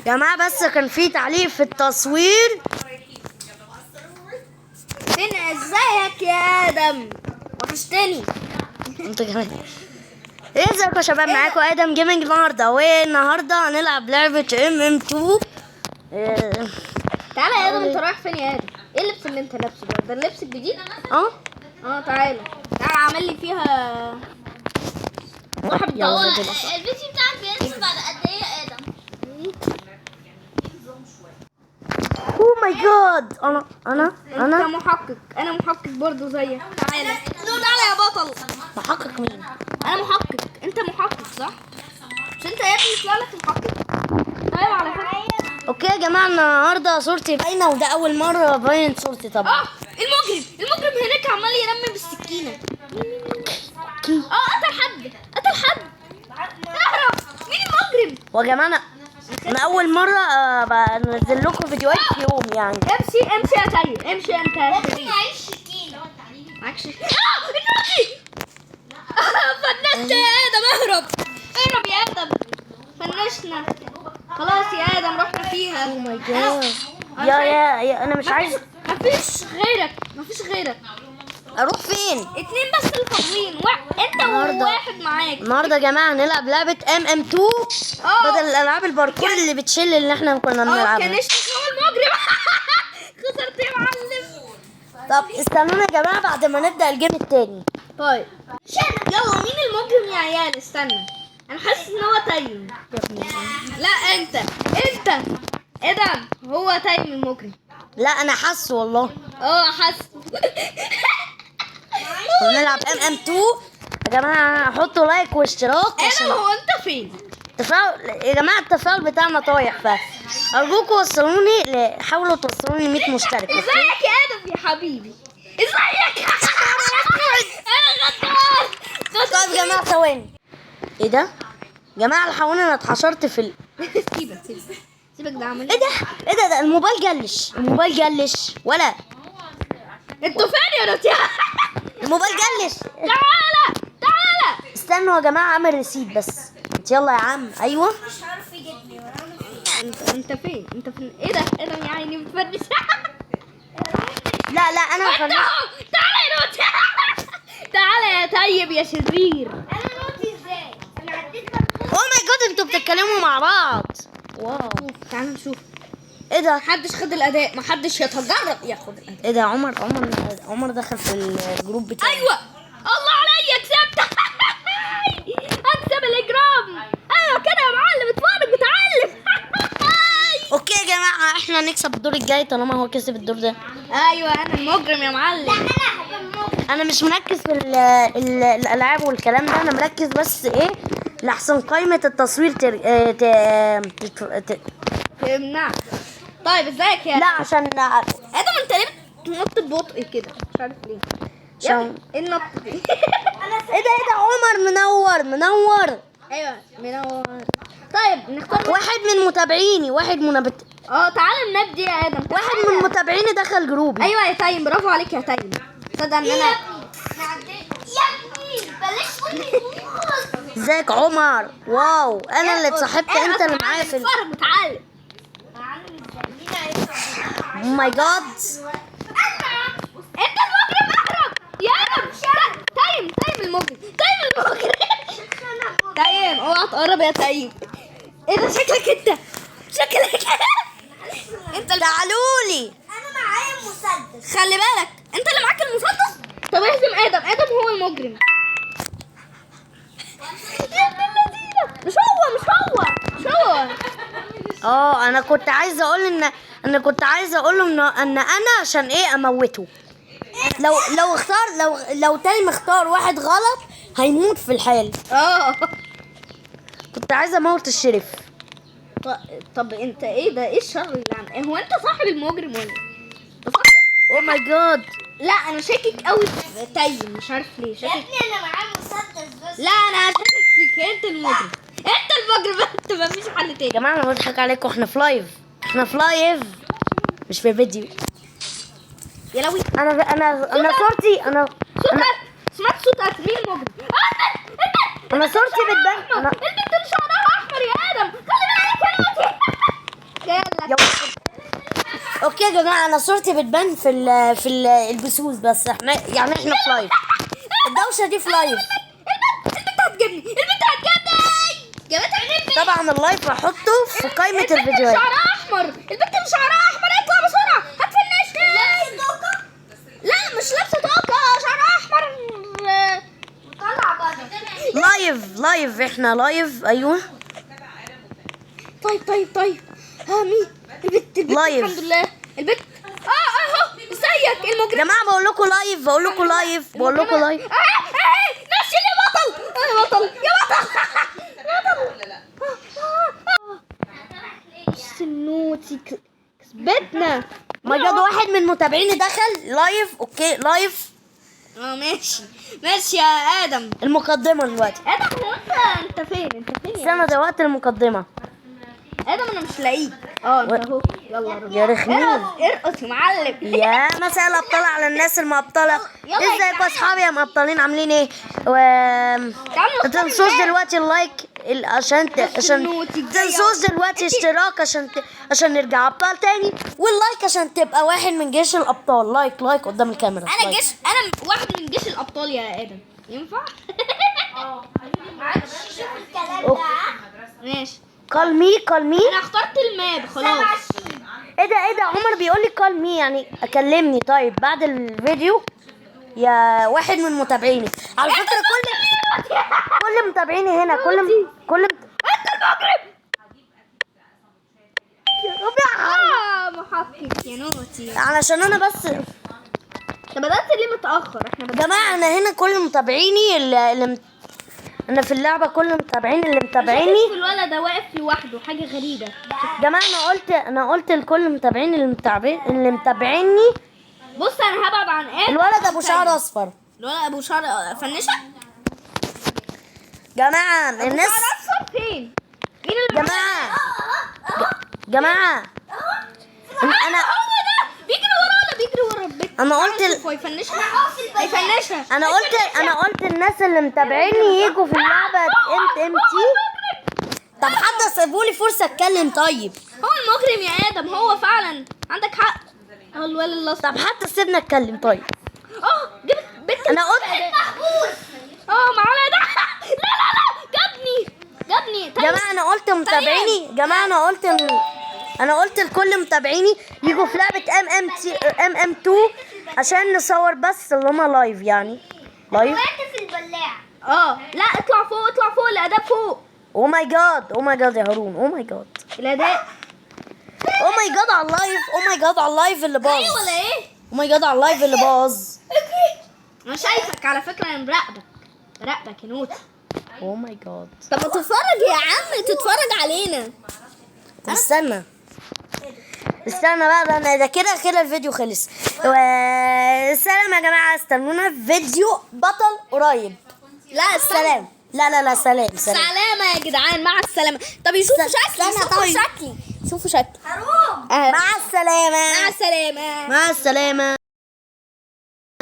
يا جماعه بس كان في تعليق في التصوير. فين ازيك يا ادم؟ وحشتني. انت كمان. ايه ازيكم يا شباب؟ معاكم ادم جيمنج النهارده، والنهارده هنلعب لعبه MM2. تعالى يا ادم، انت رايح فين يا ادم؟ ايه اللبس اللي انت لابسه ده اللبس الجديد؟ تعالى اعمل لي فيها واحد. يلا هو كده. الفيديو بتاعك بينزل بعد قد ايه يا ادم؟ اوه ماي جاد. انت محقق، انا محقق برضو زيك. تعالى يا بطل. محقق مين؟ انا محقق، انت محقق صح؟ مش انت يا ابني يطلع لك محقق؟ ايوه على فكره. اوكي يا جماعه، النهارده صورتي باينه، وده اول مره باين صورتي طبعا. المجرم هناك عمال يرمي بالسكينه. قتل حد. اهرب. مين المجرم؟ ويا جماعه انا اول مره بنزل لكم فيديوهات في يوم يعني. امشي يا تايم، امشي انت يا شريف. معيش سكينة. معاك سكينه؟ الناجي. فنشت يا ادم. اهرب يا ادم. فنشنا خلاص يا ادم، رحنا فيها. اوه ماي جاد. يا انا مش عايز. مفيش غيرك. اروح فين؟ 2 بس اللي فاضيين. انت النهاردة- وواحد معاك. النهارده يا جماعه هنلعب لعبه MM2 بدل الالعاب الباركور اللي بتشل اللي احنا كنا بنلعبها. كان هو المجرم. خسرت يا معلم. طب استنونا يا جماعه بعد ما نبدا الجيم التاني. طيب يلا، مين المجرم يا عيال؟ استنى، انا حاسس ان هو تايم. لا انت ادم، هو تايم المجرم. لا انا حاسه والله. حاسس. هنلعب MM2 يا جماعه. حطوا لايك واشتراك ادم، هو انت فين؟ التفاعل يا جماعه. التفاعل بتاعنا طايح، فارجوكم وصلوني حاولوا توصلوني 100 مشترك. ازيك يا ادم يا حبيبي؟ ازيك؟ انا غدار. طيب يا جماعه ثواني. ايه ده يا جماعه؟ الحقوني انا اتحشرت في سيبك ده عمل ايه ده الموبايل جلش ولا انتوا فين يا روتيا؟ الموبايل جلش. تعالى. استنوا يا جماعه اعمل ريسيت بس. يلا يا عم. ايوه انت فين؟ ايه ده يا عيني بتفرش. لا انا تعالى يا روتيا. تعالى يا طيب يا شرير. انا نوتي ازاي؟ انا عديت اوه ماي جاد، انتوا بتتكلموا مع بعض. واو. تعالى نشوف. ايه ده؟ محدش خد الاداء، محدش يتجرب ياخد الاداء. ايه ده؟ عمر دخل في الجروب بتاعي. ايوه، الله عليا كسبت. اكسب الاجرام. ايوه كده يا معلم، اتفرج وتعلم. اوكي يا جماعه، احنا نكسب الدور الجاي طالما هو كسب الدور ده. ايوه انا المجرم يا معلم. انا مش مركز في الالعاب والكلام ده، انا مركز بس ايه لحسن قائمه التصوير تمنع. طيب ازيك يا لا عشان ادم؟ انت ليه بتنط ببطء كده؟ مش عارف ليه. عشان ايه النط دي؟ ايه ده عمر منور. ايوه منور. طيب نختار واحد من متابعيني تعالى نبدي يا ادم. واحد من متابعيني دخل جروبي. ايوه يا تايم، برافو عليك يا تايم. صدق ان انا يا ابني بلاش تقولي ازيك عمر؟ واو، انا اللي اتصاحبت. انت اللي معايا في اتفرج وتعالى. او ماي جاد. انت المجرم، اهرب يا ادم. تايم المجرم. تايم اوعى تقرب يا تايم. ايه ده؟ شكلك انت تعالولي. انا معايا مسدس. خلي بالك، انت اللي معاك المسدس. طب اهزم ادم هو المجرم. يا ابن اللذينه، مش هو. انا كنت عايزه اقول ان انا عشان ايه اموته. لو تايم اختار واحد غلط هيموت في الحال. كنت عايزه اموت الشريف. طب انت ايه ده؟ ايه الشر اللي عمل؟ هو انت صاحب المجرم ولا اوه ماي جاد. لا انا شاكك قوي في تايم، مش عارف ليه يا شاكك. ابني انا معايا مسدس بس. لا انا شاكك فيك، انت المجرم. انت مفيش حل يا تاني. جماعه انا بضحك عليكم، احنا في لايف مش في فيديو. يا لوي، انا صورتي سمعت صوت مين المجرم؟ انا صورتي بتبان. البنت اللي شعرها احمر يا ادم، خلي بالك يا نوتي. يا جماعه انا صورتي بتبان في البثوث، بس احنا يعني احنا في لايف. الدوشه دي في لايف. البنت هتجيبني، البنت هتجيبني. جابتها. طبعا اللايف هحطه في قائمه البنت اللي الفيديوهات. شعرها احمر، البنت اللي شعرها احمر اطلع بسرعه هتفنشني. لا مش لابسه توكه، شعرها احمر. طلع بره. لايف احنا لايف. ايوه طيب ها مين؟ البنت لايف. الحمد لله البنت. اهو ازيك يا المجرم. جماعه بقول لكم لايف نشل يا بطل يا بطل سنوتي كسبتنا. ما جد واحد من متابعيني دخل لايف. اوكي لايف. ماشي يا ادم. المقدمه دلوقتي. ادم هو انت فين استنى دلوقتي المقدمه. ادم انا مش لاقيك. انت اهو يلا روح. يا رخمين. ارقص يا معلم. يا مساء الابطال على الناس المبطله. يلا يا ازيكم يا جماعة. اصحابي يا مبطلين عاملين ايه؟ تعالوا ما تنسوش نختار دلوقتي اللايك عشان النوتي الجاية. تنسوش دلوقتي اشتراك عشان نرجع ابطال تاني، واللايك عشان تبقى واحد من جيش الابطال. لايك قدام الكاميرا. انا لايك. انا واحد من جيش الابطال يا ادم. ينفع؟ شوف الكلام أوكي. ده. ماشي. كالمي انا اخترت الماب خلاص. 27. ايه ده عمر بيقول لي كالمي يعني اكلمني. طيب بعد الفيديو يا واحد من متابعيني. على فكره كل متابعيني هنا كل انت المجرم. محقق يا نوتي. علشان انا بس. انت بدأت ليه متأخر؟ احنا يا جماعه انا هنا كل متابعيني انا في اللعبه كل متابعيني اللي متابعيني. في الولد ده واقف لوحده حاجة غريبة. يا جماعه انا قلت لكل متابعيني اللي متابعيني. بص انا هبعد عن ادم. الولد ابو شعر اصفر. الولد ابو شعر فنشة. جماعه الناس. شعر اصفر فين؟ مين اللي جماعه انا بيجري ورا البيت. انا قلت هو يفنشها. هيفنشها. انا قلت الناس اللي متابعيني يجوا في اللعبه ام تي. طب حد سيبولي فرصه اتكلم. طيب هو المجرم يا ادم، هو فعلا عندك حق. هو الولد الاصفر. طب حتى سيبنا اتكلم. طيب جبت بنت. انا قلت معانا ده. لا جابني. جماعه انا قلت متابعيني. جماعه انا قلت لكل متابعيني يجوا في لعبه ام 2 عشان نصور بس اللي هما لايف يعني لايف. وقعت في البلاع. لا اطلع فوق الاداب فوق. او ماي جاد يا هارون. او ماي جاد الاداء. على اللايف اللي باظ. ايه ولا ايه؟ او ماي جاد على اللايف اللي باظ. انا شايفك على فكره، انا مراقبك يا نوتي. او ماي جاد. طب ما تتفرج يا عم، تتفرج علينا. طب استنى بقى. ده كده الفيديو خلص. سلام يا جماعه. استنونا في فيديو بطل قريب. لا سلام. لا سلام. سلامة يا جدعان، مع السلامة. طب يشوفوا شكلي. شوفوا شكلي. هروح. مع السلامه. مع السلامة. مع السلامه.